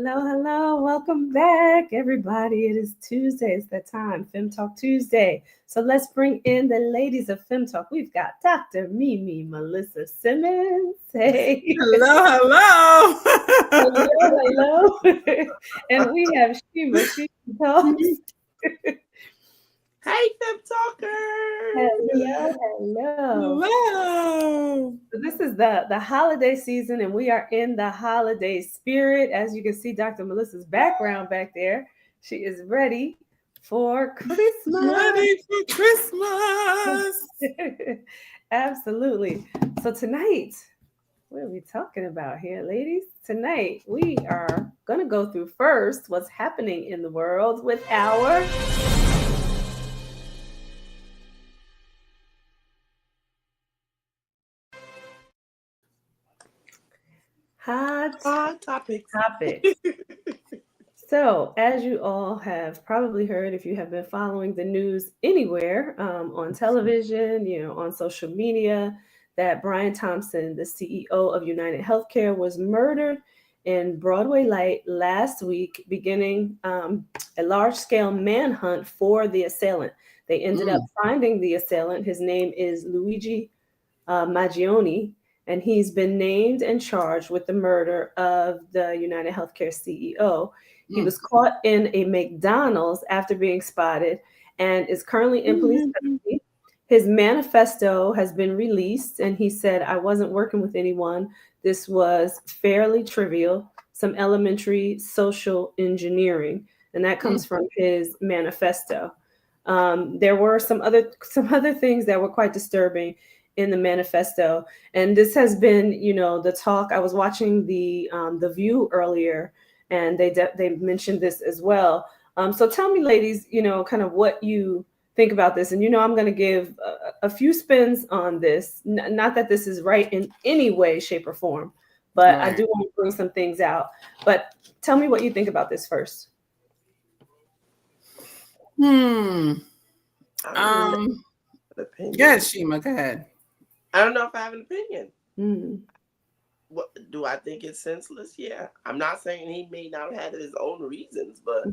Hello, hello. Welcome back, everybody. It is Tuesday. It's that time, Fem Talk Tuesday. So let's bring in the ladies of Fem Talk. We've got Dr. Mimi Melissa Simmons. Hey. Hello. Hello, hello. And we have Shima. She talks. Hey, Fem Talker. Hello, hello. Hello. So this is the holiday season, and we are in the holiday spirit. As you can see, Dr. Melissa's background back there. She is ready for Christmas. Ready for Christmas. Absolutely. So tonight, what are we talking about here, ladies? Tonight, we are going to go through first what's happening in the world with our hot Topics. topics. So, as you all have probably heard, if you have been following the news anywhere on television, on social media, that Brian Thompson, the CEO of United Healthcare, was murdered in Broadway Light last week, beginning a large scale manhunt for the assailant. They ended up finding the assailant. His name is Luigi Maggioni, and he's been named and charged with the murder of the United Healthcare CEO. He was caught in a McDonald's after being spotted and is currently in police custody. His manifesto has been released, and he said, I wasn't working with anyone. This was fairly trivial, some elementary social engineering. And that comes from his manifesto. There were some other things that were quite disturbing in the manifesto, and this has been, the talk. I was watching the View earlier, and they mentioned this as well. So tell me, ladies, kind of what you think about this, and I'm going to give a few spins on this. Not that this is right in any way, shape, or form, but I do want to bring some things out. But tell me what you think about this first. Yes, Shima, go ahead. I don't know if I have an opinion. What do I think it's senseless? Yeah, I'm not saying he may not have had his own reasons, but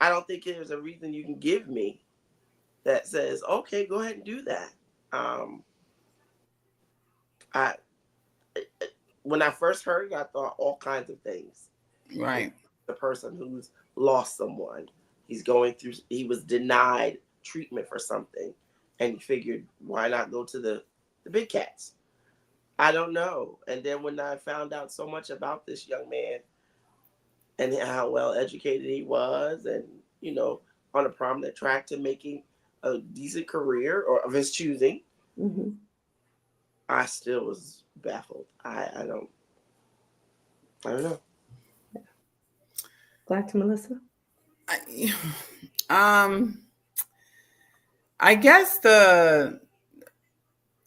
I don't think there's a reason you can give me that says, okay, go ahead and do that. When I first heard it, I thought all kinds of things. Right. The person who's lost someone, he was denied treatment for something, and he figured, why not go to the big cats? I don't know. And then when I found out so much about this young man and how well educated he was, and on a prominent track to making a decent career or of his choosing, I still was baffled. I don't know. Back to Melissa. I guess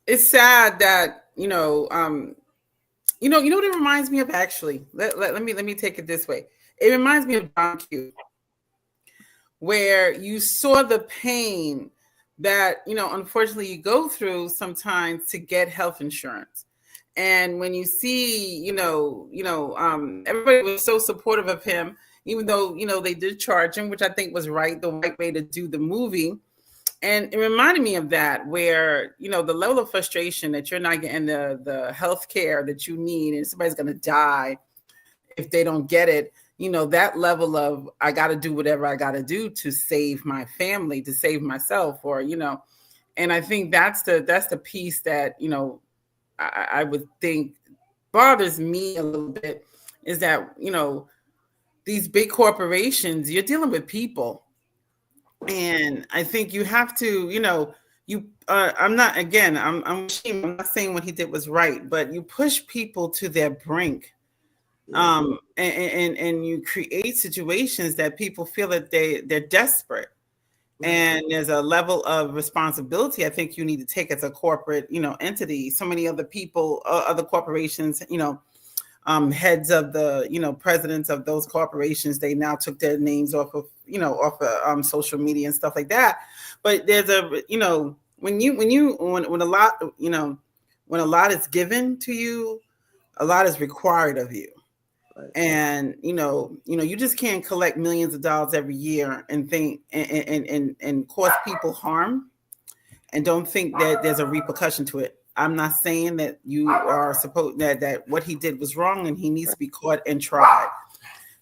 it's sad that you know what it reminds me of, actually. Let me take it this way. It reminds me of John Q, where you saw the pain that unfortunately you go through sometimes to get health insurance. And when you see, everybody was so supportive of him, even though, they did charge him, which I think was the right way to do the movie. And it reminded me of that, where, the level of frustration that you're not getting the health care that you need, and somebody's going to die if they don't get it. That level of, I got to do whatever I got to do to save my family, to save myself, or, and I think that's the piece that, I would think bothers me a little bit, is that, these big corporations, you're dealing with people. And I think you have to, I'm not saying what he did was right, but you push people to their brink. And you create situations that people feel that they're desperate. And there's a level of responsibility I think you need to take as a corporate, entity. So many other people, other corporations, heads of the, presidents of those corporations, they now took their names off of social media and stuff like that. But there's when a lot is given to you, a lot is required of you. And you just can't collect millions of dollars every year and think and cause people harm and don't think that there's a repercussion to it. I'm not saying that you are supposed that what he did was wrong and he needs to be caught and tried.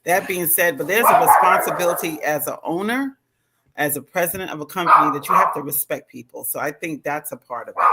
That being said, but there's a responsibility as an owner, as a president of a company, that you have to respect people. So I think that's a part of it.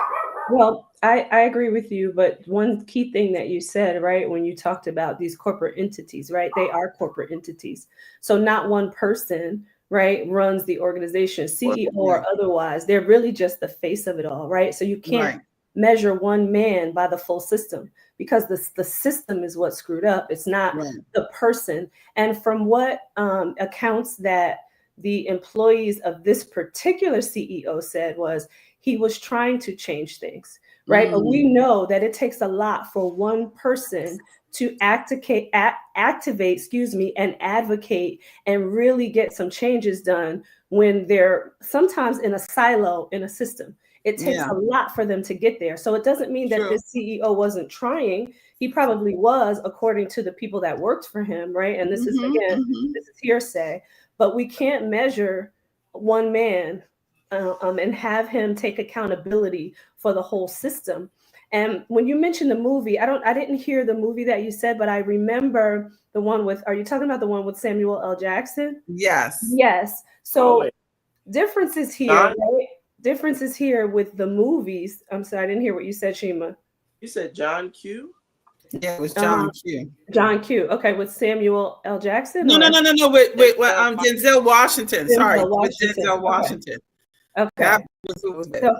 Well, I agree with you, but one key thing that you said, right, when you talked about these corporate entities, right, they are corporate entities. So not one person, right, runs the organization, CEO or otherwise. They're really just the face of it all, right? So you can't measure one man by the full system, because the system is what screwed up. It's not the person. And from what accounts that the employees of this particular CEO said was, he was trying to change things, right? But we know that it takes a lot for one person to activate, and advocate and really get some changes done when they're sometimes in a silo in a system. It takes a lot for them to get there. So it doesn't mean that this CEO wasn't trying. He probably was, according to the people that worked for him, right? And this is, again, this is hearsay, but we can't measure one man and have him take accountability for the whole system. And when you mentioned the movie, I didn't hear the movie that you said, but I remember the one with, are you talking about the one with Samuel L. Jackson? Yes. Yes. So differences here, right? Differences here with the movies. I'm sorry, I didn't hear what you said, Shima. You said John Q? Yeah, it was John Q. John Q. Okay, with Samuel L. Jackson? No. With Denzel Washington. With Denzel Washington. Okay. So,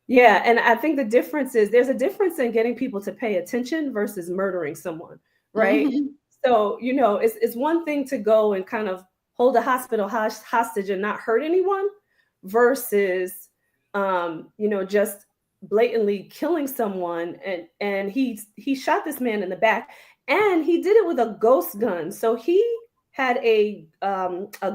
yeah, and I think the difference is there's a difference in getting people to pay attention versus murdering someone, right? So, it's one thing to go and kind of hold a hospital hostage and not hurt anyone versus, just blatantly killing someone. And he shot this man in the back, and he did it with a ghost gun. So he had a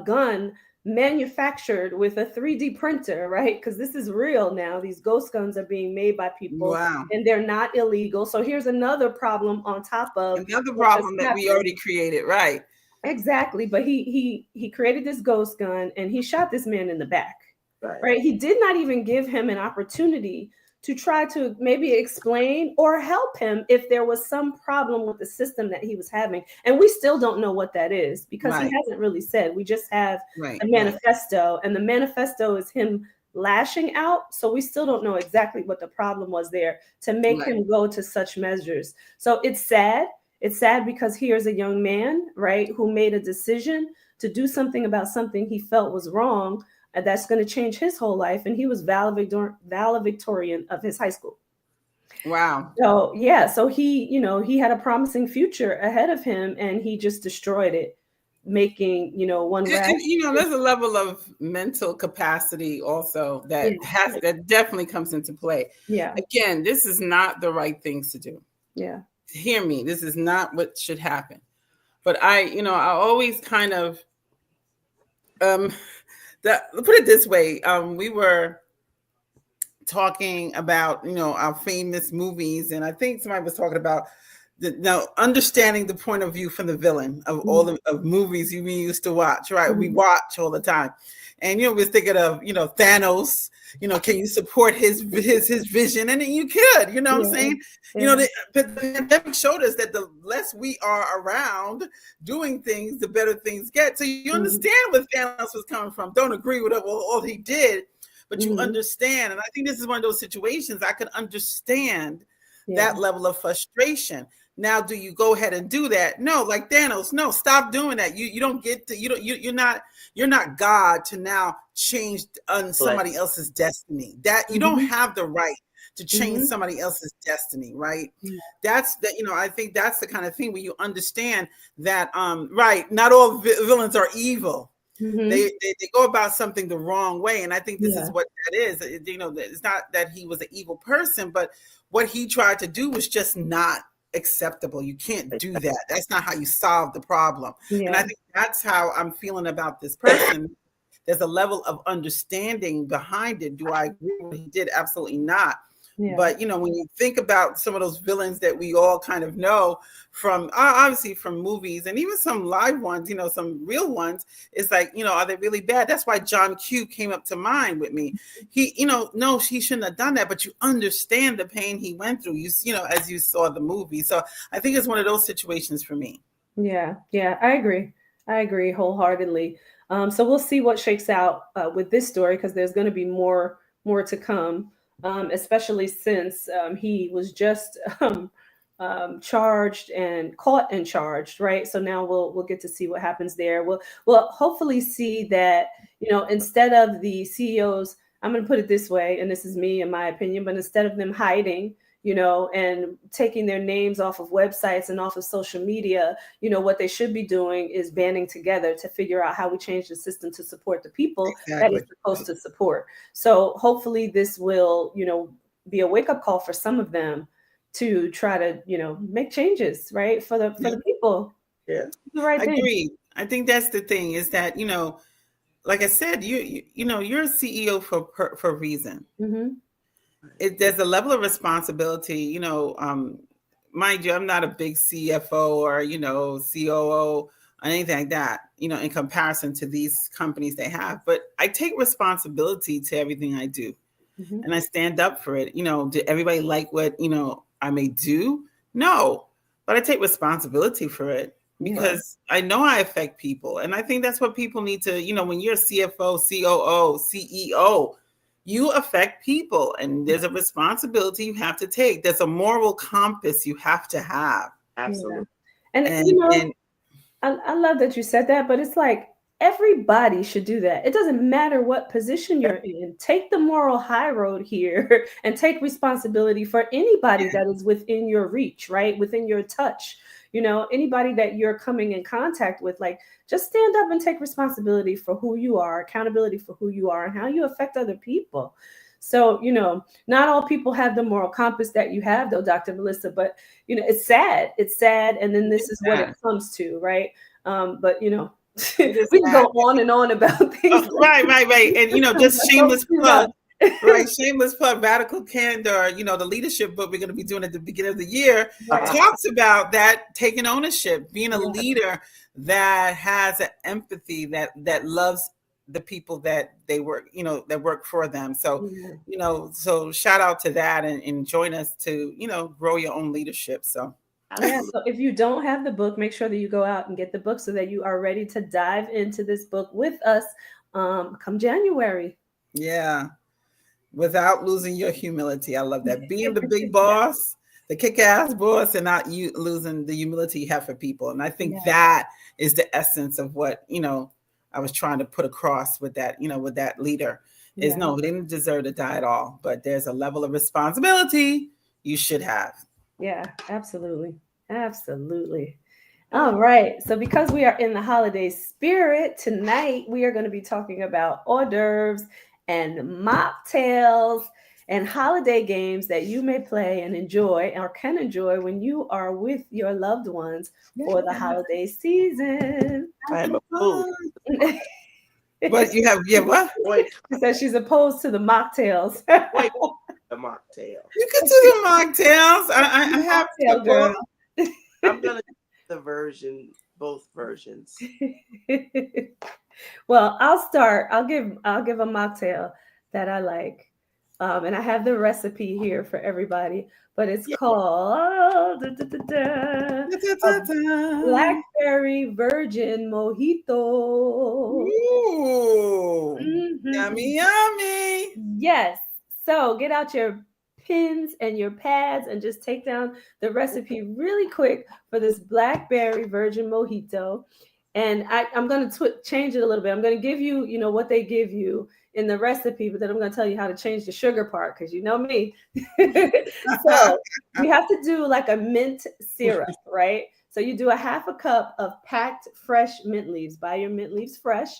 gun manufactured with a 3D printer, right? Because this is real now. These ghost guns are being made by people, and they're not illegal. So here's another problem on top of another problem that we already created, right? Exactly. But he created this ghost gun, and he shot this man in the back, right? He did not even give him an opportunity to try to maybe explain or help him if there was some problem with the system that he was having. And we still don't know what that is, because he hasn't really said. We just have a manifesto, and the manifesto is him lashing out. So we still don't know exactly what the problem was there to make him go to such measures. So it's sad. It's sad because here's a young man, right, who made a decision to do something about something he felt was wrong, and that's going to change his whole life. And he was valedictorian of his high school. Wow. So so he had a promising future ahead of him, and he just destroyed it, making one. There's a level of mental capacity also that definitely comes into play. Yeah. Again, this is not the right things to do. Yeah. Hear me. This is not what should happen. But I always kind of put it this way. We were talking about, our famous movies. And I think somebody was talking about understanding the point of view from the villain of all the of movies we used to watch, right? We watch all the time. And, we're thinking of, Thanos, can you support his vision? And you could, what I'm saying? The pandemic showed us that the less we are around doing things, the better things get. So you understand where Thanos was coming from. Don't agree with all he did, but you understand. And I think this is one of those situations I could understand that level of frustration. Now, do you go ahead and do that? No, like Thanos, no, stop doing that. You don't get to, you're not God to now change somebody else's destiny. That you don't have the right to change somebody else's destiny, right? That's that, I think that's the kind of thing where you understand that, right, not all villains are evil. They go about something the wrong way. And I think this is what that is. It's not that he was an evil person, but what he tried to do was just not acceptable. You can't do that. That's not how you solve the problem. And I think that's how I'm feeling about this person. There's a level of understanding behind it. Do I agree with what he did? Absolutely not. Yeah. But when you think about some of those villains that we all kind of know from obviously from movies and even some live ones, some real ones, it's like, are they really bad? That's why John Q came up to mind with me. He, no, he shouldn't have done that, but you understand the pain he went through, as you saw the movie. So I think it's one of those situations for me. Yeah, yeah, I agree. I agree wholeheartedly. So we'll see what shakes out with this story because there's going to be more to come, especially since he was just charged and caught and charged, right? So now we'll get to see what happens there. We'll hopefully see that instead of the CEOs, I'm going to put it this way, and this is me in my opinion, but instead of them hiding and taking their names off of websites and off of social media, what they should be doing is banding together to figure out how we change the system to support the people that Exactly. it's supposed to support. So hopefully this will, be a wake up call for some of them to try to, make changes, right? For the people. Yeah. The right thing. Agreed. I think that's the thing is that, like I said, you're a CEO for a reason. Mm-hmm. There's a level of responsibility, mind you, I'm not a big CFO or, COO or anything like that, in comparison to these companies they have. But I take responsibility to everything I do. Mm-hmm. And I stand up for it. Did everybody like what, I may do? No, but I take responsibility for it because I know I affect people. And I think that's what people need to, when you're a CFO, COO, CEO, you affect people and there's a responsibility you have to take. There's a moral compass you have to have. Absolutely. Yeah. And I love that you said that, but it's like everybody should do that. It doesn't matter what position you're in. Take the moral high road here and take responsibility for anybody that is within your reach, right? Within your touch. Anybody that you're coming in contact with, like just stand up and take responsibility for who you are, accountability for who you are and how you affect other people. So, not all people have the moral compass that you have, though, Dr. Melissa, but, it's sad. It's sad. And then this is what it comes to, right? But, we can go on and on about things. Right. And, just shameless plug. Right, shameless plug. Radical Candor, the leadership book we're going to be doing at the beginning of the year talks about that, taking ownership, being a leader that has an empathy that loves the people that they work, that work for them. So, so shout out to that and join us to, grow your own leadership. So. Yeah, so if you don't have the book, make sure that you go out and get the book so that you are ready to dive into this book with us come January. Yeah. Without losing your humility. I love that. Being the big boss, the kick-ass boss, and not you losing the humility you have for people. And I think that is the essence of what, I was trying to put across with that, with that leader is no, they didn't deserve to die at all, but there's a level of responsibility you should have. Yeah, absolutely. Absolutely. All right. So because we are in the holiday spirit, tonight we are going to be talking about hors d'oeuvres and mocktails and holiday games that you may play and enjoy or can enjoy when you are with your loved ones for the holiday season. I'm opposed. But you have what? Wait, She says she's opposed to the mocktails. wait, the mocktail. You can do the mocktails. I have Mocktail girl. I'm gonna the version, both versions. Well, I'll start. I'll give a mocktail that I like. And I have the recipe here for everybody, but it's called Blackberry Virgin Mojito. Ooh, yummy, yummy. Yes. So get out your pens and your pads and just take down the recipe really quick for this Blackberry Virgin Mojito. And I'm going to change it a little bit. I'm going to give you, what they give you in the recipe, but then I'm going to tell you how to change the sugar part because you know me. So you have to do like a mint syrup, right? So you do a half a cup of packed fresh mint leaves. Buy your mint leaves fresh.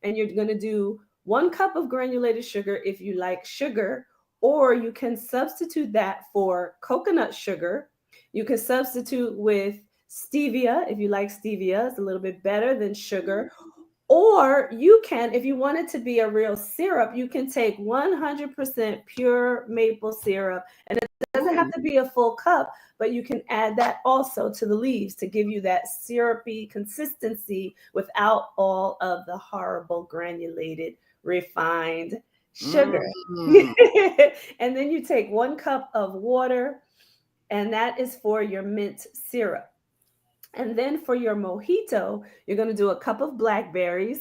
And you're going to do 1 cup of granulated sugar if you like sugar, or you can substitute that for coconut sugar. You can substitute with stevia if you like stevia. It's a little bit better than sugar. Or you can, if you want it to be a real syrup, you can take 100% pure maple syrup. And it doesn't have to be a full cup, but you can add that also to the leaves to give you that syrupy consistency without all of the horrible granulated, refined sugar. Mm. And then you take 1 cup of water, and that is for your mint syrup. And then for your mojito, you're going to do a cup of blackberries,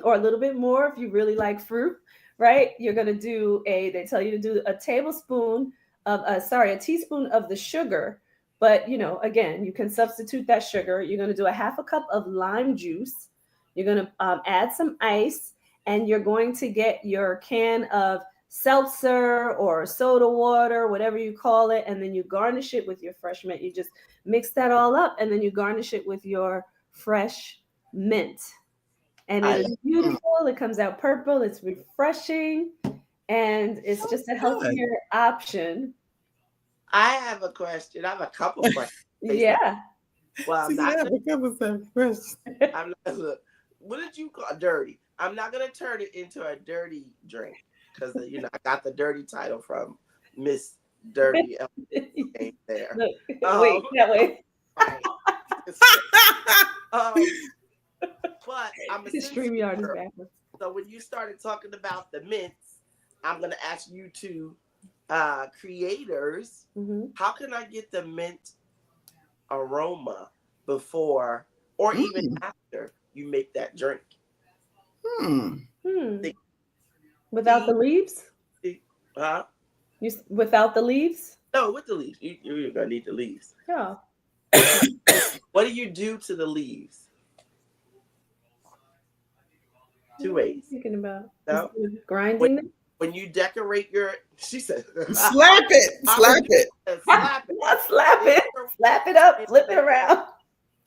or a little bit more if you really like fruit, right? You're going to do they tell you to do a tablespoon of, a teaspoon of the sugar. But, again, you can substitute that sugar. You're going to do a half a cup of lime juice. You're going to add some ice, and you're going to get your can of seltzer or soda water, whatever you call it. And then you garnish it with your fresh mint. You just mix that all up, and then you garnish it with your fresh mint. And it is beautiful. It comes out purple. It's refreshing, and it's just a healthier option. I have a question. I have a couple questions. Yeah. Well, I'm I not. have a couple of questions. I'm not. Look, what did you call dirty? I'm not gonna turn it into a dirty drink because I got the dirty title from Miss Dirty ain't there. Look, wait, that way. Right. But I'm a StreamYard is backwards. So when you started talking about the mints, I'm gonna ask you two creators, how can I get the mint aroma before or even after you make that drink? Without the leaves? Huh? Without the leaves? No, with the leaves. You're gonna need the leaves. Yeah. What do you do to the leaves? Two ways. Thinking about grinding them? When you decorate your, she said, slap it. Slap it. Not slap it. Slap it up. Flip it around.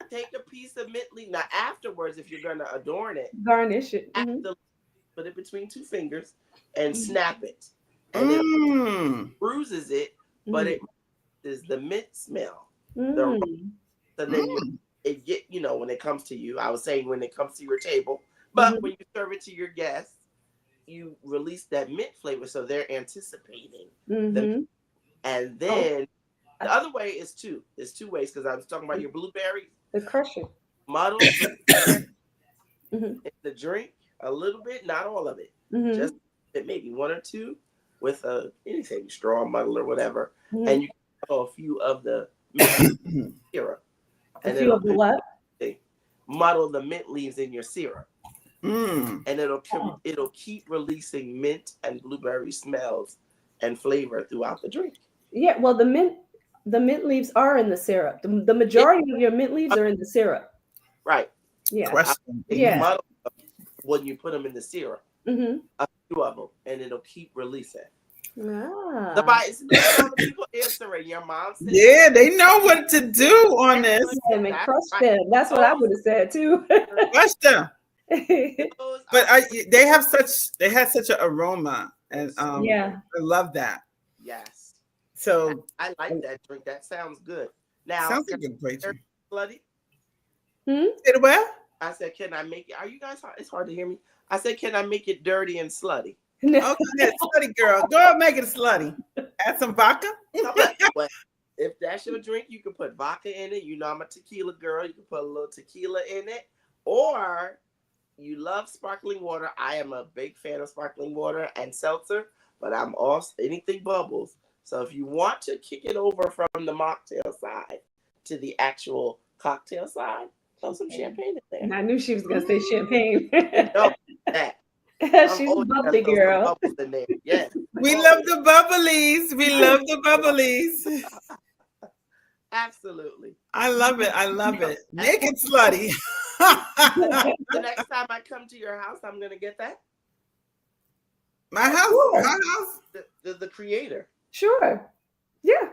Take a piece of mint leaf. Now, afterwards, if you're gonna adorn it, garnish it. Put it between two fingers and snap it. And it bruises it, but it is the mint smell. So then it get, when it comes to you, I was saying when it comes to your table, but when you serve it to your guests, you release that mint flavor, so they're anticipating them. And then the other way is two. There's two ways, because I was talking about your blueberries. The crushing. Muddle in the drink a little bit, not all of it. Just maybe one or two with anything, straw, muddle, or whatever. And you can muddle a few of the mint syrup. A few of the what? Muddle the mint leaves in your syrup. And it'll keep releasing mint and blueberry smells and flavor throughout the drink. Yeah, well, the mint leaves are in the syrup. The majority of your mint leaves are in the syrup. Right. Yeah. Muddle when you put them in the syrup. A few of them, and it'll keep releasing. The people answering your mom said, yeah, they know what to do on this. Crush them. That's what I would have said too. Crush them. But they had such an aroma, and I love that. Yes. So I like that drink. That sounds good. Now sounds like a great drink. Slutty. Say it well. I said, can I make it? Are you guys? It's hard to hear me. I said, can I make it dirty and slutty? Okay, slutty girl, go and make it slutty. Add some vodka. If that's your drink, you can put vodka in it. I'm a tequila girl. You can put a little tequila in it, or you love sparkling water. I am a big fan of sparkling water and seltzer, but I'm also anything bubbles. So if you want to kick it over from the mocktail side to the actual cocktail side, throw some champagne in there. And I knew she was gonna say champagne. No, that. She's a bubbly girl. Yeah. We love the bubblies. We love the bubblies. Absolutely. I love it. Make it slutty. The next time I come to your house, I'm gonna get that. My house? Sure. My house? The creator. Sure. Yeah.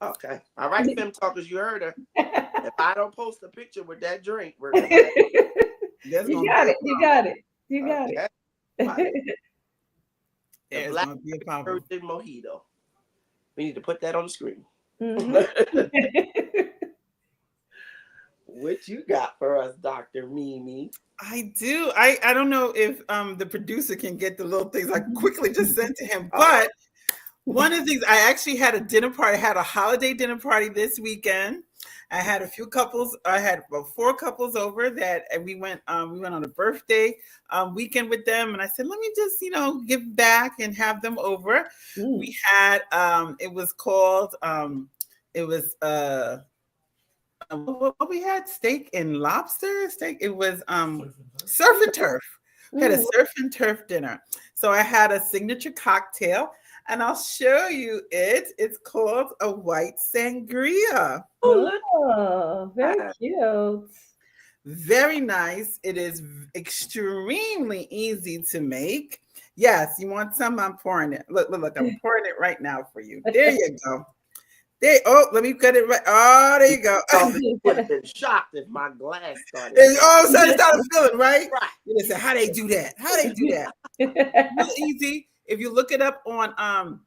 Okay. All right, Fem Talkers, you heard her. If I don't post a picture with that drink, we're gonna You got it. You got it. You got it. The black virgin mojito. We need to put that on the screen. What you got for us, Dr. Mimi? I do. I don't know if the producer can get the little things I quickly just sent to him, Oh. but one of the things, I actually had a dinner party. I had a holiday dinner party this weekend. I had a few couples. I had about 4 couples over that, and we went on a birthday weekend with them. And I said, let me just give back and have them over. We had it was called it was what we had, steak and lobster steak. It was surf and turf. We had a surf and turf dinner. So I had a signature cocktail. And I'll show you it. It's called a white sangria. Oh, very cute. Very nice. It is extremely easy to make. Yes, you want some? I'm pouring it. Look, I'm pouring it right now for you. There you go. Let me cut it right. Oh, there you go. I would have been shocked if my glass started. All of a sudden it started filling, right? Right. You say, how they do that? Real easy. If you look it up on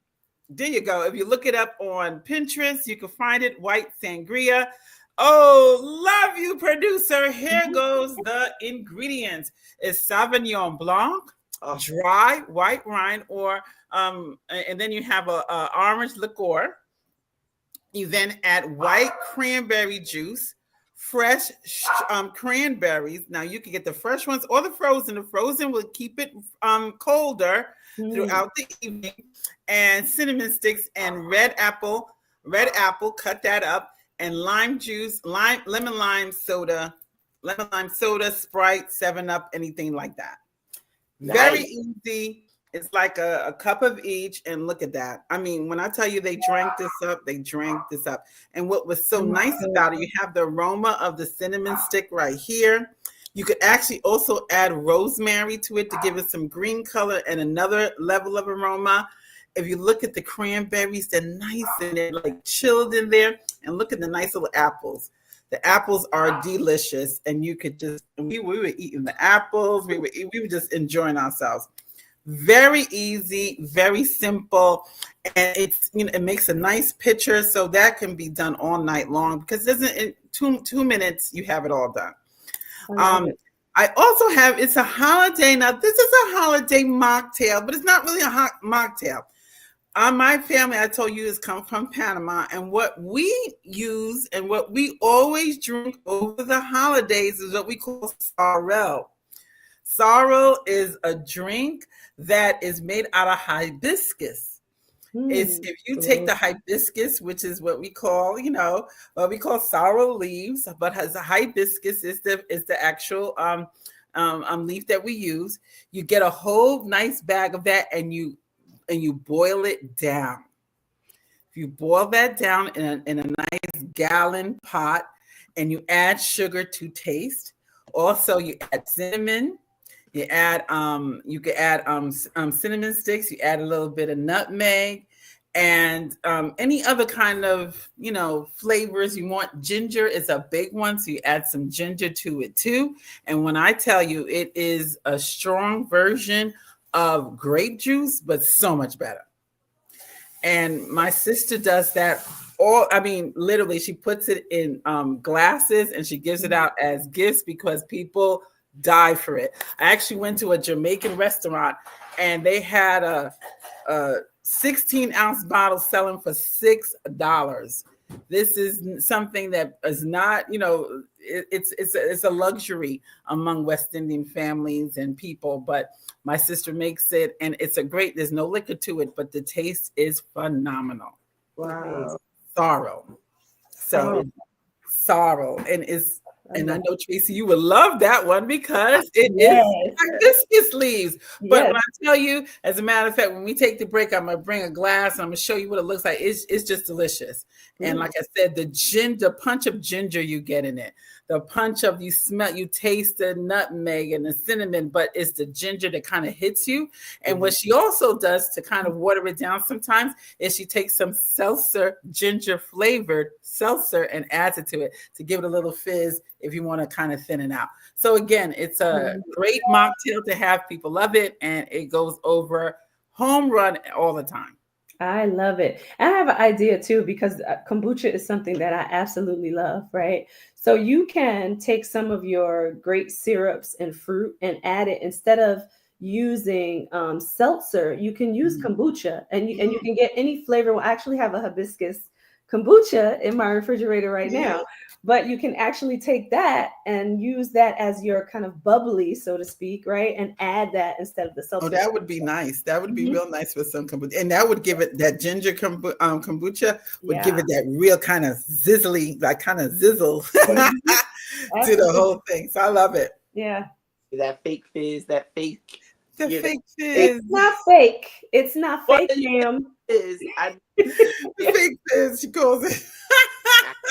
there you go. If you look it up on Pinterest, you can find it, white sangria. Oh, love you, producer. Here goes the ingredients. It's Sauvignon Blanc, dry white wine, or and then you have a orange liqueur. You then add white cranberry juice, fresh cranberries. Now you can get the fresh ones or the frozen. The frozen will keep it colder throughout the evening. And cinnamon sticks and red apple, cut that up, and lime juice, lemon lime soda, Sprite, 7-Up, anything like that. Nice. Very easy. It's like a cup of each, and look at that. I mean, when I tell you they drank this up. And what was so nice about it, you have the aroma of the cinnamon stick right here. You could actually also add rosemary to it to give it some green color and another level of aroma. If you look at the cranberries, they're nice and they're like chilled in there. And look at the nice little apples. The apples are delicious, and you could just, we were eating the apples. We were just enjoying ourselves. Very easy, very simple, and it's it makes a nice picture, so that can be done all night long because in 2 minutes you have it all done. I also have, it's a holiday. Now this is a holiday mocktail, but it's not really a hot mocktail. My family, I told you, is come from Panama, and what we use and what we always drink over the holidays is what we call sorrel. Sorrel is a drink that is made out of hibiscus. It's, if you take the hibiscus, which is what we call, sorrel leaves, but as a hibiscus is the actual leaf that we use. You get a whole nice bag of that, and you boil it down. If you boil that down in a nice gallon pot, and you add sugar to taste. Also, you add cinnamon. You add you could add cinnamon sticks. You add a little bit of nutmeg, and any other kind of flavors you want. Ginger is a big one, so you add some ginger to it too. And when I tell you, it is a strong version of grape juice, but so much better. And my sister does that. Literally, she puts it in glasses and she gives it out as gifts because people die for it. I actually went to a Jamaican restaurant and they had a 16-ounce bottle selling for $6. This is something that is not, it's a luxury among West Indian families and people, but my sister makes it and it's there's no liquor to it, but the taste is phenomenal. Wow. Sorrel. And I know, Tracy, you would love that one because it is hibiscus leaves. But when I tell you, as a matter of fact, when we take the break, I'm going to bring a glass and I'm going to show you what it looks like. It's just delicious. And like I said, the punch of ginger you get in it, the punch of you taste the nutmeg and the cinnamon, but it's the ginger that kind of hits you. And what she also does to kind of water it down sometimes is she takes some seltzer, ginger flavored seltzer, and adds it to it to give it a little fizz if you want to kind of thin it out. So again, it's a great mocktail to have. People love it, and it goes over home run all the time. I love it. And I have an idea too, because kombucha is something that I absolutely love, right? So you can take some of your great syrups and fruit and add it instead of using seltzer, you can use Mm. kombucha and you can get any flavor. Well, I actually have a hibiscus kombucha in my refrigerator right Yeah. now, but you can actually take that and use that as your kind of bubbly, so to speak, right? And add that instead of the Oh, seltzer. that would be nice. That would be Mhm. real nice with some kombucha, and that would give it that ginger kombucha would give Yeah. it that real kind of zizzly, like kind of zizzle Mhm. to the Absolutely. whole thing. So I love it. Yeah. That fake fizz, that fake, The you know, fake fake. It's fizz, not fake. It's not What fake, you think ma'am. it is? I the fake fizz. She calls it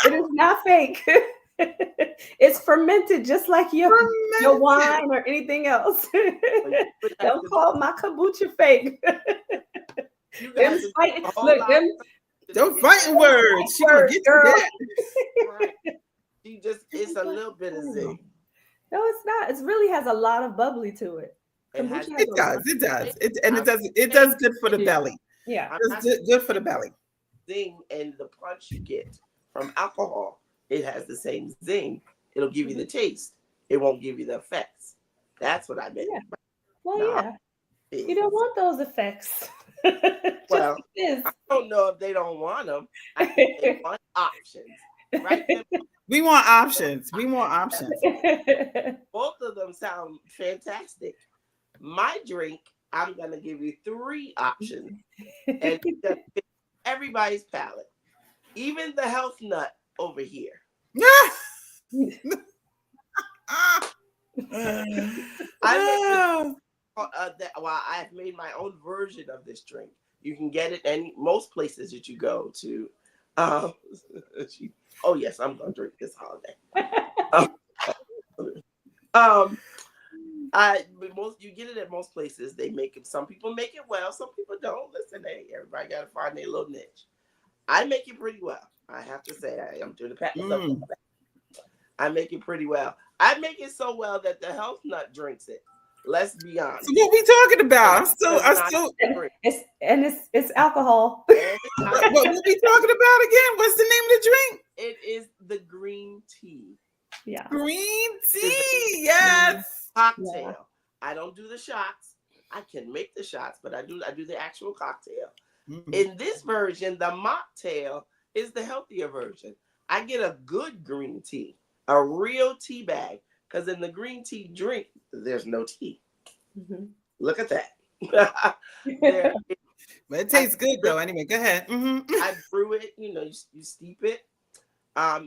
It is not fake. It's fermented just like your fermented. wine or anything else. you would have Don't to call my kombucha fake. you Them got to do fighting, a whole look, lot them to Don't get fighting that words. She gonna words, get you girl. there. right. She just it's a little bit of zing. No, it's not. It really has a lot of bubbly to it. It has Kombucha has It a lot. does. It does. It and I'm it does. It saying does good for the it is. belly. Yeah. I'm It's not good for the belly. zing and the punch you get from alcohol. It has the same zing. It'll give you Mhm. the taste. It won't give you the effects. That's what I meant. Yeah. Well, No, yeah. You don't fizz. want those effects. Just Well, fizz. I don't know if they don't want them. I think they want options, right? We want options. We want options. Both of them sound fantastic. My drink, I'm gonna give you three options, and it's gonna fit everybody's palate, even the health nut over here. I make this. Well, I've made my own version of this drink. You can get it any most places that you go to. Um, oh yes, I'm gonna drink this holiday. Um, most you get it at most places. They make it. Some people make it well. Some people don't. Listen, hey, everybody got to find their little niche. I make it pretty well. I have to say, I'm doing the pat myself. Mm. I make it pretty well. I make it so well that the health nut drinks it. Let's be So honest. what we talking about? Does I'm not still. drink. It's alcohol. And it's not What we talking about again? What's the name of the drink? it is the green tea. Yeah. Green It's tea. Yes. a cocktail. I don't do the shots. I can make the shots, but I do the actual cocktail. Mm. In this version, the mocktail is the healthier version. I get a good green tea, a real tea bag, because in the green tea drink, there's no tea. Mhm. Look at that. There, But it tastes good though. Anyway, go ahead. I brew it. You steep it.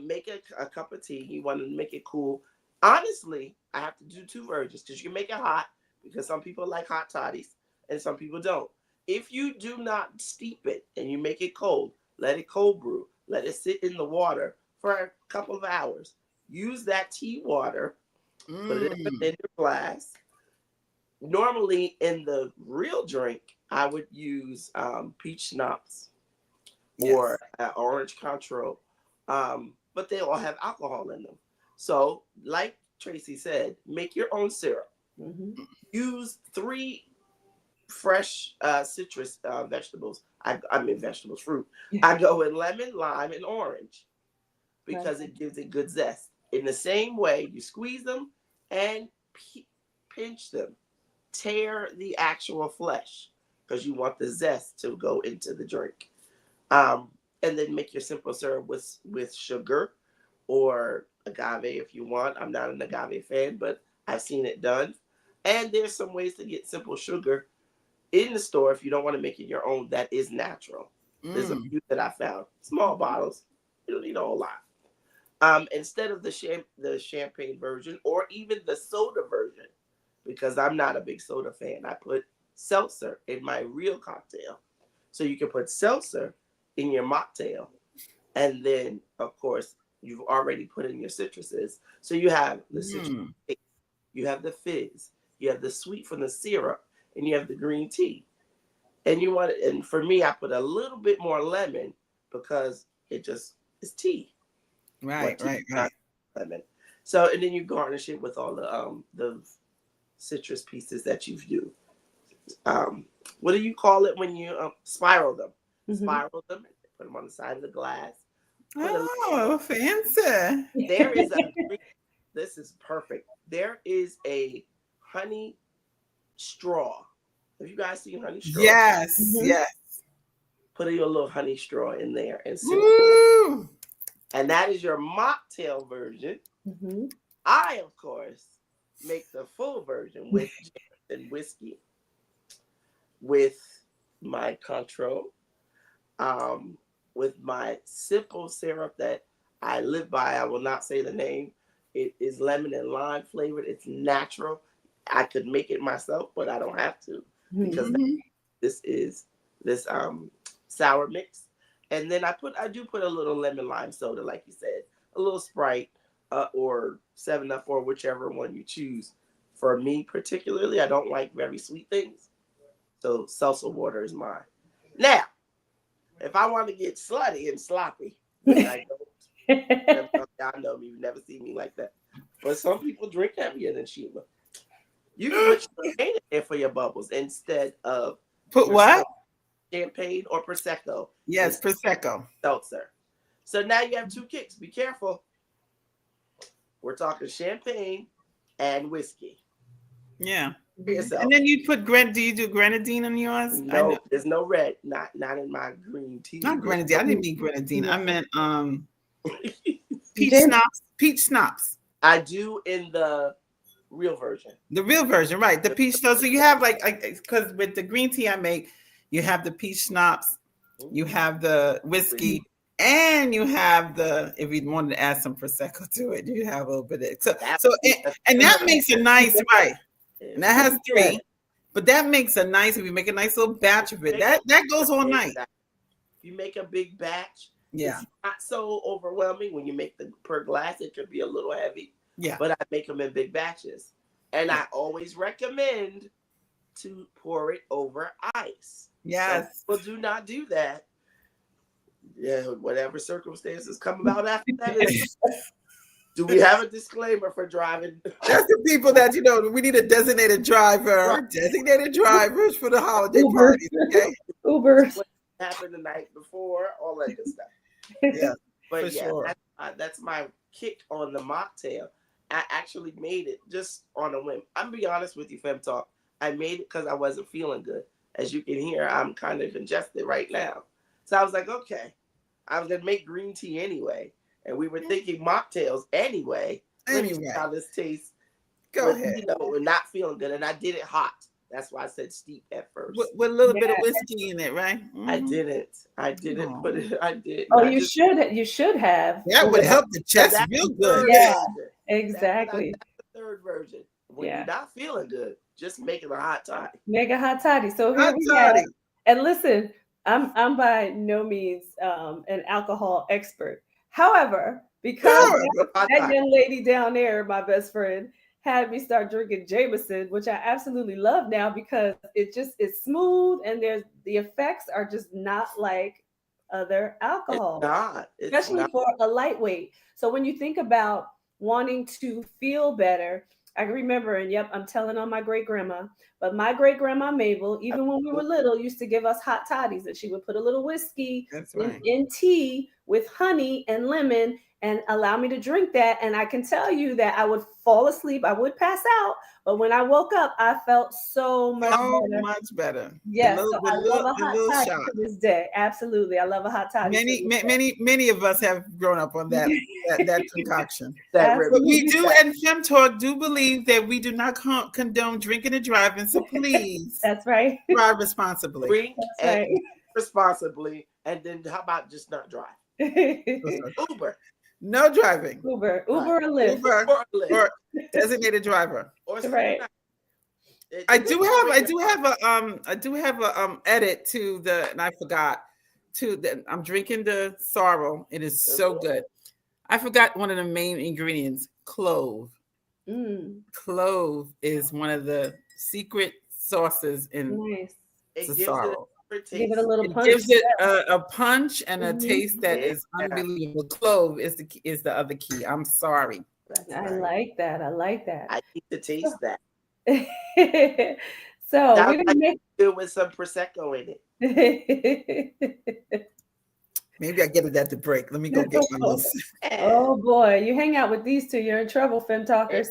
Make a cup of tea. You want to make it cool. Honestly, I have to do two versions because you can make it hot because some people like hot toddies and some people don't. If you do not steep it and you make it cold, let it cold brew. Let it sit in the water for a couple of hours. Use that tea water. Put it in your glass. Normally, in the real drink, I would use peach schnapps or orange Cointreau, but they all have alcohol in them. So, like Tracy said, make your own syrup. Mhm. Use three fresh citrus vegetables. I mean vegetables, fruit. I go with lemon, lime, and orange because it gives it good zest. In the same way, you squeeze them and pinch them. Tear the actual flesh because you want the zest to go into the drink. Um, and then make your simple syrup with sugar or agave if you want. I'm not an agave fan, but I've seen it done. And there's some ways to get simple sugar in the store if you don't want to make it your own. That is natural. There's a few that I found, small bottles. You don't need a whole lot. Instead of the champagne version or even the soda version, because I'm not a big soda fan, I put seltzer in my real cocktail. So you can put seltzer in your mocktail, and then of course you've already put in your citruses. So you have the citrus, you have the fizz, you have the sweet from the syrup, and you have the green tea. And you want it, and for me, I put a little bit more lemon because it just is tea. Right. Lemon. So and then you garnish it with all the citrus pieces that you do. What do you call it when you spiral them? spiral them, put them on the side of the glass. Oh, fancy. There is a this is perfect. There is a honey straw. Have you guys seen honey straw? Yes, yes. Put your little honey straw in there and sip. Woo! And that is your mocktail version. I, of course, make the full version with gin and whiskey, with my Contro, with my simple syrup that I live by. I will not say the name. It is lemon and lime flavored. It's natural. I could make it myself, but I don't have to because this is this sour mix. And then I do put a little lemon lime soda, like you said, a little Sprite or 7-Up or whichever one you choose. For me particularly, I don't like very sweet things, so salsa water is mine. Now, if I want to get slutty and sloppy, which I don't, y'all know me, you never see me like that. But some people drink heavier than Sheila. You can put champagne in there for your bubbles instead of put what? Champagne or Prosecco. Yes, Prosecco. Seltzer. So now you have two kicks. Be careful. We're talking champagne and whiskey. Yeah. Yourself. And then you put do you do grenadine on yours? No, there's no red. Not in my green tea. Not grenadine. I didn't mean grenadine. I meant peach schnapps. Peach schnapps. I do in the real version. The real version, right? The peach. So you have like because with the green tea I make, you have the peach schnapps, you have the whiskey, and you have the, if you wanted to add some Prosecco to it, you have a little bit of it. And that makes a nice, right? And that has 3, but that makes a nice, if you make a nice little batch of it, that goes all night. If you make a big batch, yeah, it's not so overwhelming. When you make the per glass, it could be a little heavy. Yeah, but I make them in big batches, and I always recommend to pour it over ice. Yes, some people do not do that. Yeah, whatever circumstances come about after that is. Do we have a disclaimer for driving? That's the people that, we need a designated driver, right. Designated drivers for the holiday parties, okay? Uber. What happened the night before, all that good stuff. Yeah, but sure. That's my kick on the mocktail. I actually made it just on a whim. I'm gonna be honest with you, Fem Talk. I made it because I wasn't feeling good. As you can hear, I'm kind of congested right now. So I was like, okay, I was gonna make green tea anyway. And we were thinking mocktails anyway. Let me see how this tastes. Go ahead. We're not feeling good. And I did it hot. That's why I said steep at first. With a little bit of whiskey in it, right? Mm-hmm. I didn't put it. I did. Oh, you should have. That would help the chest real good. Yeah, exactly. That's the third version. When you're not feeling good, just make it a hot toddy. Make a hot toddy. So here we have. And listen, I'm by no means an alcohol expert. However, because that young lady down there, my best friend, had me start drinking Jameson, which I absolutely love now because it's smooth and the effects are just not like other alcohol. Especially for a lightweight. So when you think about wanting to feel better, I remember, and yep, I'm telling on my great grandma, but my great grandma Mabel, even when we were little, used to give us hot toddies, and she would put a little whiskey in tea with honey and lemon and allow me to drink that. And I can tell you that I would fall asleep, I would pass out, but when I woke up, I felt so much better. Yes, so I love a hot toddy to this day. Absolutely, I love a hot toddy. Many of us have grown up on that concoction. But we do, and Fem Talk do believe that we do not condone drinking and driving. So please, that's right. Drive responsibly. Drink responsibly, and then how about just not drive? Uber. No driving. Uber or Lyft. Or designated driver. Right. I do have a edit to the, and I forgot I'm drinking the sorrel. It is so good. I forgot one of the main ingredients, clove. Clove is one of the secret sauces in the sorrel. Give it a little punch. It gives it a punch and a taste that is unbelievable. Clove is the other key. I'm sorry. I like that. I need to taste that. So we're gonna make it with some Prosecco in it. Maybe I get it at the break. Let me go get my little. Oh boy, you hang out with these two, you're in trouble, Fem Talkers.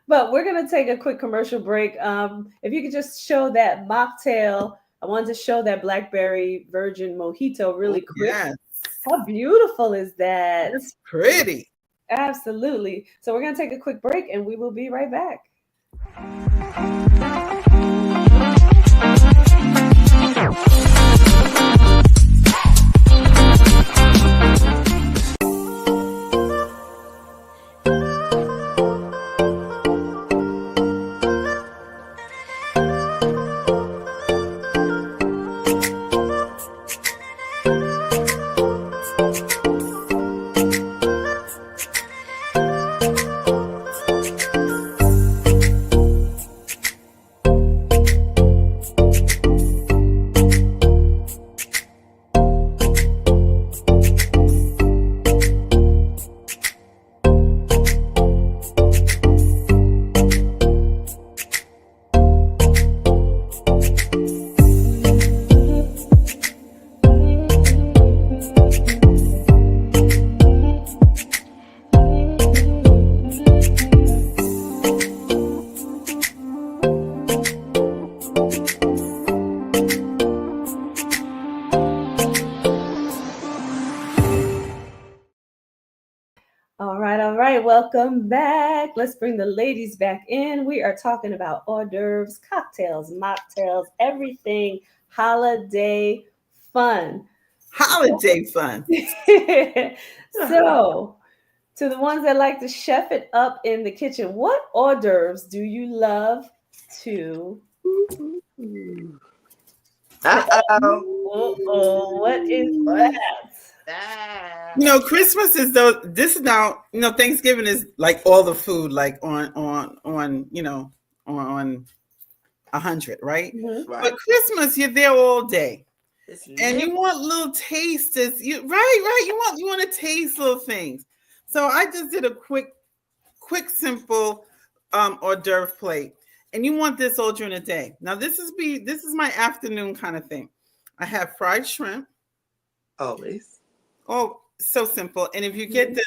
But we're gonna take a quick commercial break. If you could just show that mocktail, I wanted to show that blackberry virgin mojito really quick. Yes, How beautiful is that? it's pretty. Absolutely. So we're gonna take a quick break, and we will be right back. All right, welcome back. Let's bring the ladies back in. We are talking about hors d'oeuvres, cocktails, mocktails, everything holiday fun. Holiday fun. So, to the ones that like to chef it up in the kitchen, what hors d'oeuvres do you love to? Uh-oh, what is that? Christmas is though. This is now. Thanksgiving is like all the food, like on 100, right? Mhm. Right. But Christmas, you're there all day, It's and you nibble. want little tastes. Right. You want to taste little things. So I just did a quick, simple hors d'oeuvre plate, and you want this all during the day. Now this is my afternoon kind of thing. I have fried shrimp. Always. Oh, so simple. And if you get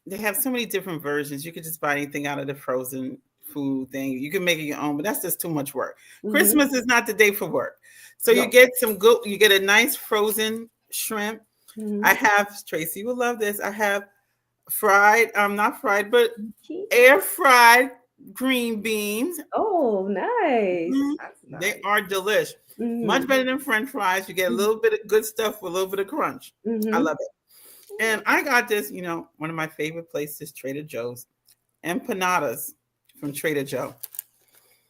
they have so many different versions. You could just buy anything out of the frozen food thing. You can make it your own, but that's just too much work. Mhm. Christmas is not the day for work. So No. you get a nice frozen shrimp. Mhm. I have, Tracy will love this. I have fried, not fried, but air fried green beans. Oh, nice. Mhm. That's nice. They are delish. Mhm. Much better than French fries. You get a little bit of good stuff with a little bit of crunch. Mhm. I love it. And I got this, one of my favorite places, Trader Joe's. Empanadas from Trader Joe.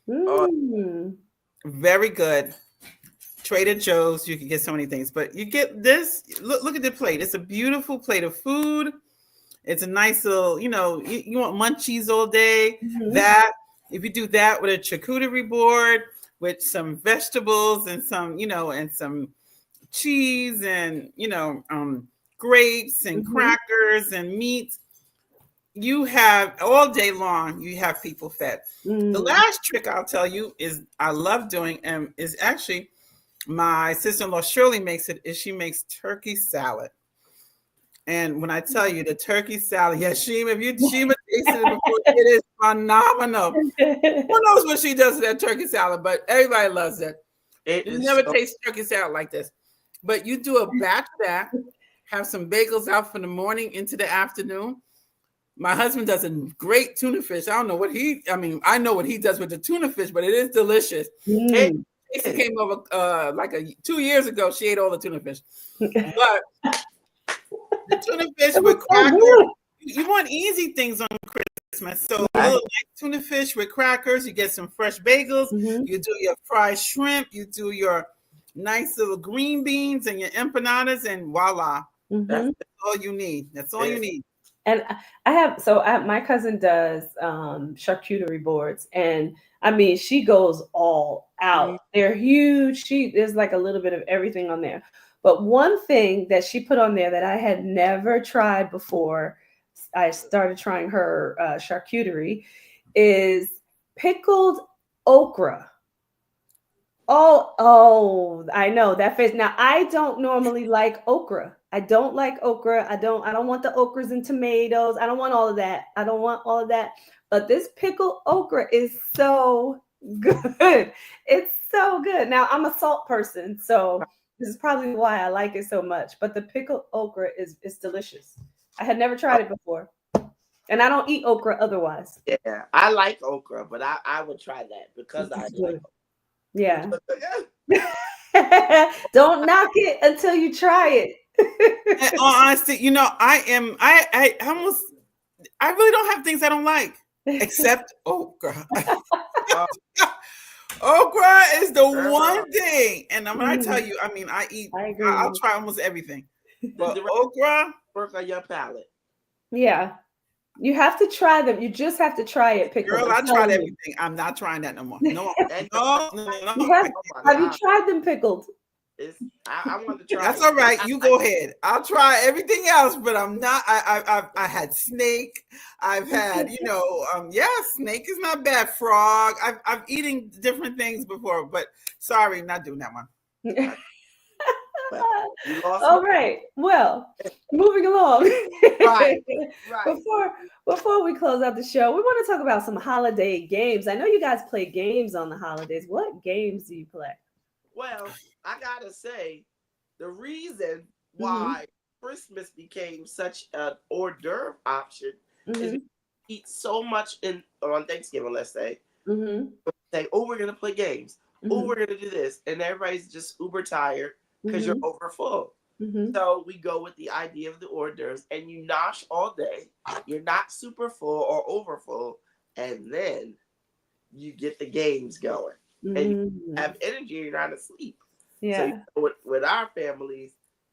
Mm. Very good. Trader Joe's, you can get so many things, but you get this. Look at the plate. It's a beautiful plate of food. It's a nice little, you want munchies all day. Mhm. That, if you do that with a charcuterie board with some vegetables and some, and some cheese and, grapes and Mhm. crackers and meat, you have all day long, you have people fed. The Mm. last trick I'll tell you is I love doing, and is actually my sister-in-law Shirley makes it, is she makes turkey salad. And when I tell you the turkey salad, yes, Shima, if Shima tasted it before, it is phenomenal. Who knows what she does to that turkey salad, but everybody loves it. You never taste turkey salad like this. But you do a batch of that, have some bagels out for the morning into the afternoon. My husband does a great tuna fish. I don't know what I know what he does with the tuna fish, but it is delicious. Mm. She came over 2 years ago. She ate all the tuna fish. But the tuna fish with crackers, you want easy things on Christmas. So a little nice tuna fish with crackers. You get some fresh bagels. Mhm. You do your fried shrimp. You do your nice little green beans and your empanadas, and voila. Mhm. That's all you need. That's all you need. And my cousin does charcuterie boards, and I mean, she goes all out. They're huge. There's like a little bit of everything on there. But one thing that she put on there that I had never tried before I started trying her charcuterie is pickled okra. Oh, I know that face. Now, I don't normally like okra. I don't like okra. I don't want the okras and tomatoes. I don't want all of that. I don't want all of that. But this pickled okra is so good. It's so good. Now, I'm a salt person, so this is probably why I like it so much. But the pickled okra is delicious. I had never tried it before. And I don't eat okra otherwise. Yeah, I like okra, but I would try that because I It's like good. Yeah. okra. Don't knock it until you try it. In all honesty, you know, I almost, I really don't have things I don't like except okra. Okra is the one thing, and when I tell you, I mean, I agree. I'll try almost everything, but The okra, work on your palate. Yeah. You have to try them. You just have to try it pickled. girl, I'm I tried telling you. everything. I'm not trying that no more. No, And no, no, no, You no. have, oh my have you god, tried them pickled? I want to try That's it. all right. You go ahead. I'll try everything else, but I'm not. I had snake. I've had, yeah, snake is not bad. Frog. I've eaten different things before, but sorry, not doing that one. Well, you lost All me. right. Well, moving along. Right. Before we close out the show, we want to talk about some holiday games. I know you guys play games on the holidays. What games do you play? Well, I gotta say, the reason Mm-hmm. why Christmas became such an hors d'oeuvre option is Mm-hmm. because we eat so much on Thanksgiving. Let's Mm-hmm. say, oh, we're gonna play games. Oh, Mm-hmm. we're gonna do this, and everybody's just uber tired because you're Mm-hmm. over full. Mm-hmm. So we go with the idea of the hors d'oeuvres, and you nosh all day. You're not super full or over full, and then you get the games going, and you Mm-hmm. have energy. You're not asleep. So Yeah. with our families,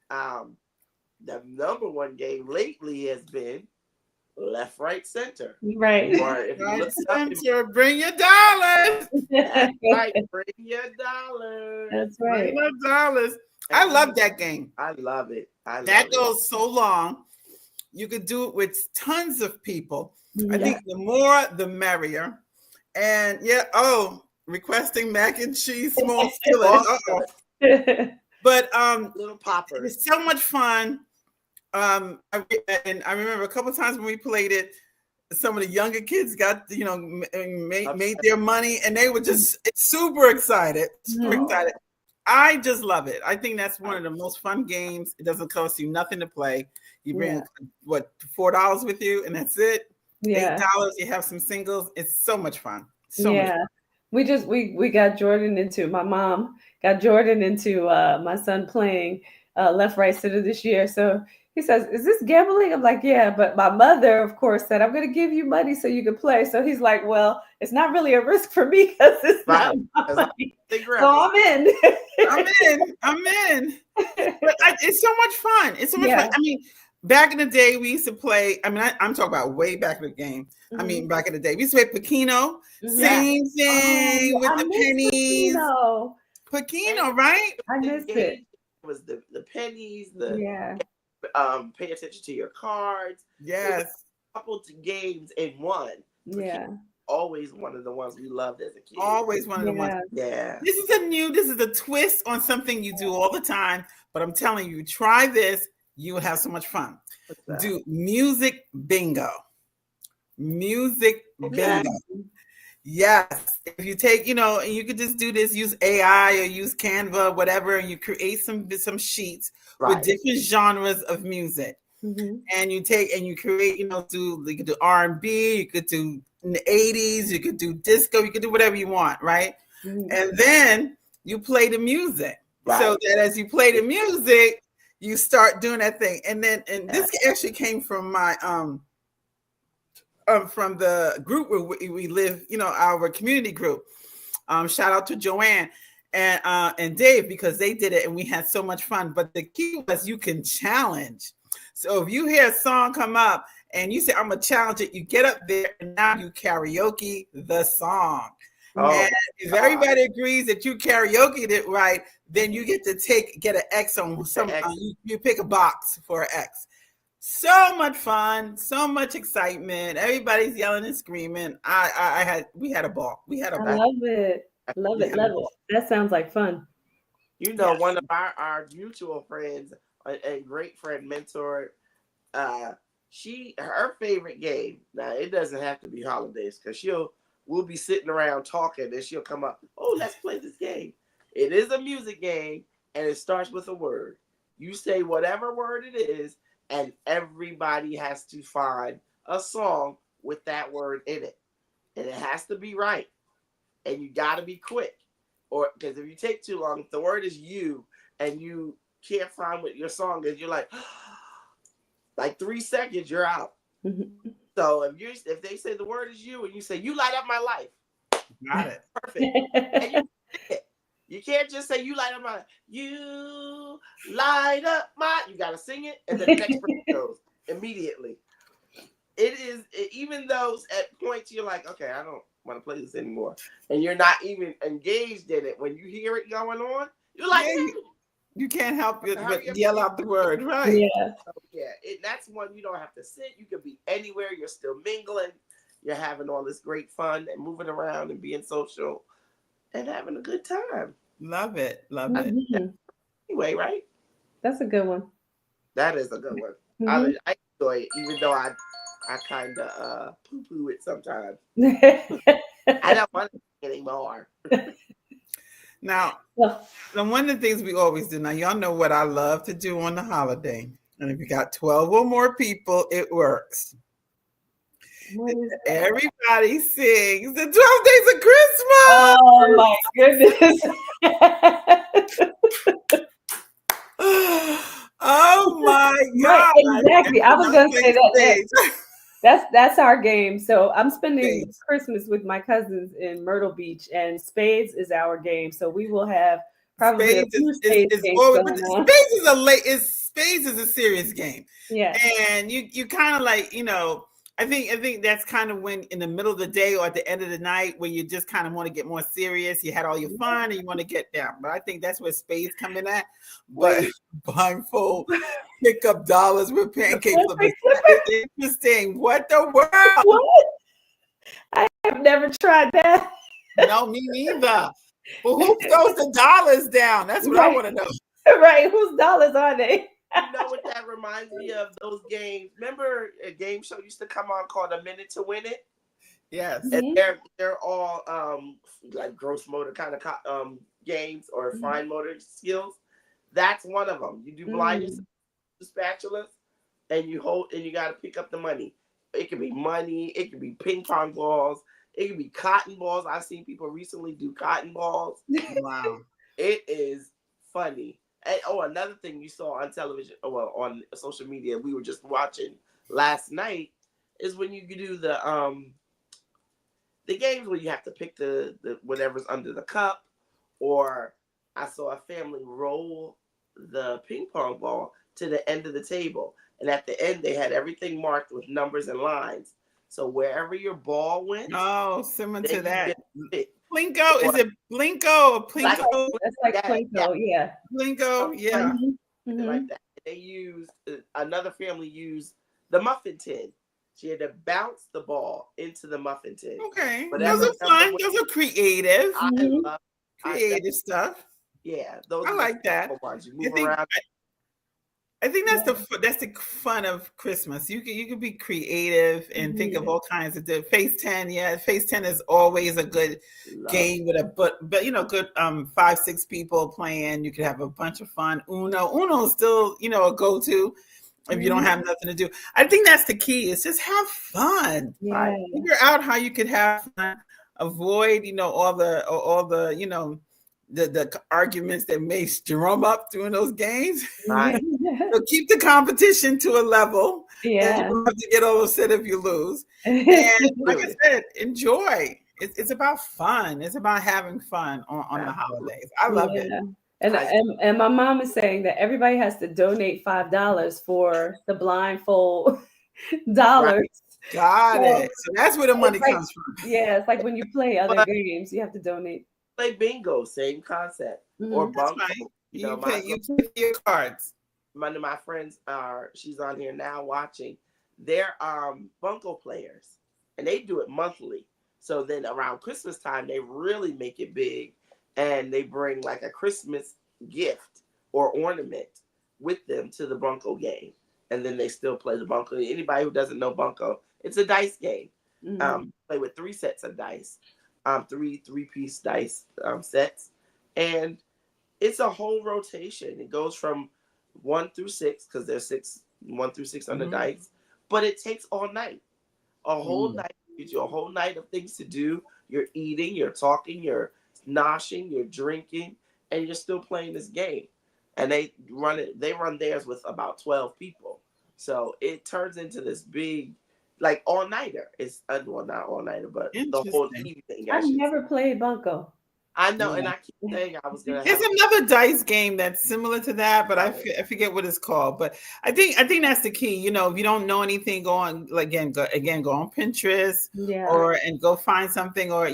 the number one game lately has been left, right, center. Right. Or if you Right look it up, center, bring your dollars. that's right. Bring your dollars. That's Bring right. your dollars. I love that game. I love it. I love That it. goes so long. You could do it with tons of people. I Yeah. think the more the merrier. And yeah, requesting mac and cheese, small skillet. But Little poppers. it's so much fun. And I remember a couple of times when we played it, some of the younger kids got, made their money, and they were just super excited. Super Mhm. excited. I just love it. I think that's one of the most fun games. It doesn't cost you nothing to play. You bring $4 with you, and that's it. Yeah. $8. You have some singles. It's so much fun. So much Yeah. fun. We got Jordan into my mom got Jordan into my son playing left right center this year. So he says, "Is this gambling?" I'm like, "Yeah," but my mother, of course, said, "I'm going to give you money so you can play." So he's like, "Well, it's not really a risk for me because it's not my money." So I'm in. I'm in. But it's so much fun. It's so much Yeah. fun. I mean, back in the day, we used to play. I mean, I'm talking about way back in the game. I Mhm. mean, back in the day, we used to play Pacino. Mhm. Same thing Oh, with I the miss pennies. Pacino. Pacino, right? I missed it. It was the pennies, Yeah. pay attention to your cards. Yes. Couple to games in one. Yeah. Always one of the ones we loved as a kid. Always one of the ones. Yeah. Yeah. This is a twist on something you do all the time. But I'm telling you, try this. You will have so much fun. What's that? Do music bingo. Music Okay. bingo. Yes. If you take, and you could just do this, use AI or use Canva, whatever, and you create some sheets with Right. different genres of music. Mhm. And you take and you create, you could do R&B, you could do in the 80s, you could do disco, you could do whatever you want, right? Mhm. And then you play the music. Right. So that as you play the music, you start doing that thing. And this actually came from my from the group where we live, our community group. Shout out to Joanne and Dave, because they did it and we had so much fun. But the key was you can challenge. So if you hear a song come up and you say, "I'm gonna challenge it," you get up there and now you karaoke the song. Oh, and if everybody agrees that you karaokeed it right, then you get to get an X on some. You pick a box for an X. So much fun, so much excitement. Everybody's yelling and screaming. We had a ball. We had a I ball. love it. Love it, love it. That sounds like fun. You know, Yes. one of our mutual friends and great friend mentor, uh, her favorite game. Now it doesn't have to be holidays because we'll be sitting around talking and she'll come up. Oh, let's play this game. It is a music game and it starts with a word. You say whatever word it is, and everybody has to find a song with that word in it, and it has to be right, and you got to be quick, or because if you take too long, if the word is you and you can't find what your song is, you're like 3 seconds, you're out. Mhm. So if they say the word is you and you say you light up my life, Got it. perfect. And you can't just say you light up my, you light up my. You gotta sing it, and then the next person goes immediately. Even though at points you're like, okay, I don't want to play this anymore, and you're not even engaged in it. When you hear it going on, you're like, Yeah, hey, you can't help it but hurry up. yell out the word, right? Yeah. So, yeah, that's one you don't have to sit. You could be anywhere. You're still mingling. You're having all this great fun and moving around and being social and having a good time. Love it. Love it. Mhm. Anyway, right? That's a good one. That is a good one. Mhm. I enjoy it, even though I kind of poo poo it sometimes. I don't want it anymore. Now, Well, one of the things we always do, now y'all know what I love to do on the holiday. And if you got 12 or more people, it works. what is that? Everybody sings the 12 Days of Christmas. Oh my goodness. Oh my Right, God. exactly. I was gonna say that. Stage. That's our game. So I'm spending Spades. Christmas with my cousins in Myrtle Beach, and spades is our game. So we will have probably a Spades few is, spades is games always, going but on. spades is a serious game. Yeah. And you kind of like, I think that's kind of when in the middle of the day or at the end of the night where you just kind of want to get more serious. You had all your fun and you want to get down. But I think that's where spades come in at. But Wait, blindfold, pick up dollars with pancake flippers. What? It's interesting. What the world? I have never tried that. No, me neither. But who throws the dollars down? That's what I Right, want to know. right. Whose dollars are they? you know what that reminds me of? Those games. Remember a game show used to come on called A Minute to Win It? Yes. And Mhm, they're all like gross motor kind of games or mhm, fine motor skills. That's one of them. You do blind yourself mm, with spatulas, and you got to pick up the money. It could be money. It could be ping pong balls. It could be cotton balls. I've seen people recently do cotton balls. Wow. It is funny. And another thing you saw on television, well, on social media, we were just watching last night, is when you do the games where you have to pick the whatever's under the cup, or I saw a family roll the ping pong ball to the end of the table, and at the end they had everything marked with numbers and lines. So wherever your ball went, Oh, similar to then you that. get it. Plinko, Or is it Plinko or like Plinko? that's like yeah, yeah, Plinko, yeah. Plinko, yeah. Mhm, something like mhm. that. They used another family used the muffin tin. She had to bounce the ball into the muffin tin. Okay, those Whatever are number fun. went, Those are creative, I Mhm. love. That, creative stuff. yeah, those I are the like that. simple ones. You I move think around. I think Yeah. that's the fun of Christmas. You can be creative and think of Mhm. all kinds of different. Face 10, yeah, Face 10 is always a good Love. game with but good 5-6 people playing. You could have a bunch of fun. Uno is still a go to if you don't Mhm. have nothing to do. I think that's the key. Is just have fun. Right. Yeah. Figure out how you could have fun. Avoid all the the arguments that may drum up during those games. Right. So keep the competition to a level, and you Yeah. don't have to get all upset if you lose. And like I True. said, enjoy. It's about fun. It's about having fun on the Absolutely. holidays. I love it. Yeah. And, I and and my mom is saying that everybody has to donate $5 for the blindfold right. dollars. Got So it. So that's where the it's money like, comes from. yeah, it's like when you play other But games, you have to donate. play bingo, same concept. Or Mhm. That's bunco. right. You know, You pay for your cards. one of my friends she's on here now watching. They're bunco players, and they do it monthly. So then around Christmas time, they really make it big, and they bring like a Christmas gift or ornament with them to the Bunko game, and then they still play the Bunko. Anybody who doesn't know Bunko, it's a dice game. Play with 3 sets of dice, three-piece dice sets, and it's a whole rotation. It goes from 1 through 6 because there's 1 through 6 on the dice, but it takes all night, a whole night. Gives you a whole night of things to do. You're eating, you're talking, you're noshing, you're drinking, and you're still playing this game. And they run theirs with about 12 people, so it turns into this big, like, all-nighter. It's well, not all-nighter, but the whole evening. I've never played Bunko. I know, and I keep saying I was gonna. There's another dice game that's similar to that, but I forget what it's called. But I think that's the key. You know, if you don't know anything, go on go on Pinterest, and go find something, or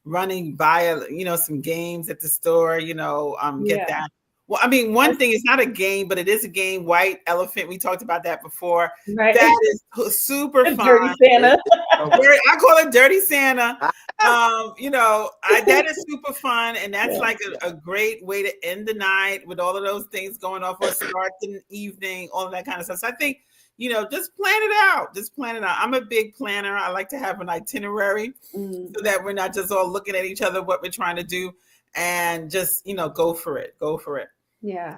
running by some games at the store. Get that. Well, I mean, one thing is not a game, but it is a game. White Elephant. We talked about that before. Right. That is super fun. Dirty Santa. I call it Dirty Santa. That is super fun, and that's like a great way to end the night with all of those things going off, or start the evening, all of that kind of stuff. So I think, just plan it out. Just plan it out. I'm a big planner. I like to have an itinerary so that we're not just all looking at each other, what we're trying to do, and just, go for it. Go for it. Yeah.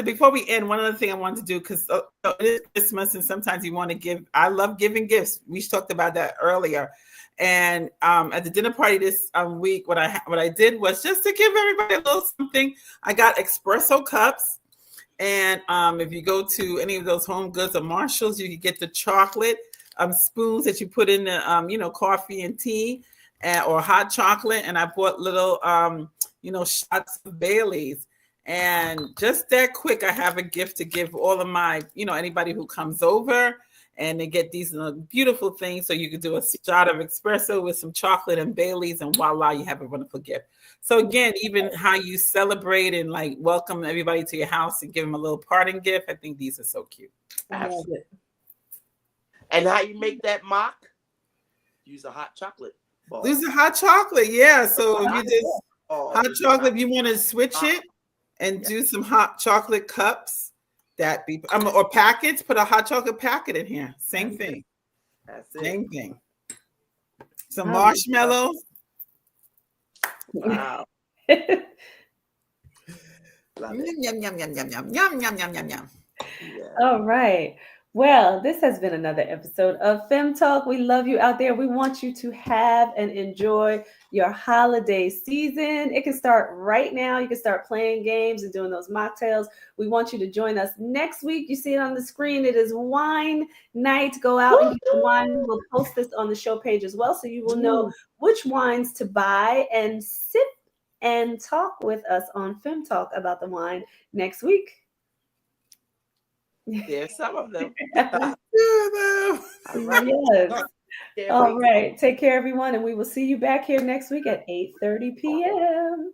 Before we end, one other thing I wanted to do, because it is Christmas and sometimes you want to give. I love giving gifts. We talked about that earlier. And at the dinner party this week, what I did was just to give everybody a little something. I got espresso cups. And if you go to any of those Home Goods or Marshalls, you can get the chocolate spoons that you put in the coffee and tea, or hot chocolate. And I bought little shots of Baileys. And just that quick, I have a gift to give all of my, anybody who comes over, and they get these beautiful things. So you can do a shot of espresso with some chocolate and Baileys, and voila, you have a wonderful gift. So again, even how you celebrate and like welcome everybody to your house and give them a little parting gift, I think these are so cute. Absolutely. And how you make that mock? Use a hot chocolate ball. Use a hot chocolate, yeah. So if you just hot chocolate, if you want to switch it and do some hot chocolate cups, or packets, put a hot chocolate packet in here. Same thing. That's it. Same thing. Some marshmallows. Wow. Yum, yum, yum, yum, yum, yum, yum, yum, yum, yum, yum. All right. Well, this has been another episode of Fem Talk. We love you out there. We want you to have and enjoy your holiday season. It can start right now. You can start playing games and doing those mocktails. We want you to join us next week. You see it on the screen. It is wine night. Go out and get your wine. We'll post this on the show page as well, so you will know which wines to buy, and sip and talk with us on Fem Talk about the wine next week. There's some of them. Yes. All right. Take care, everyone, and we will see you back here next week at 8:30 p.m.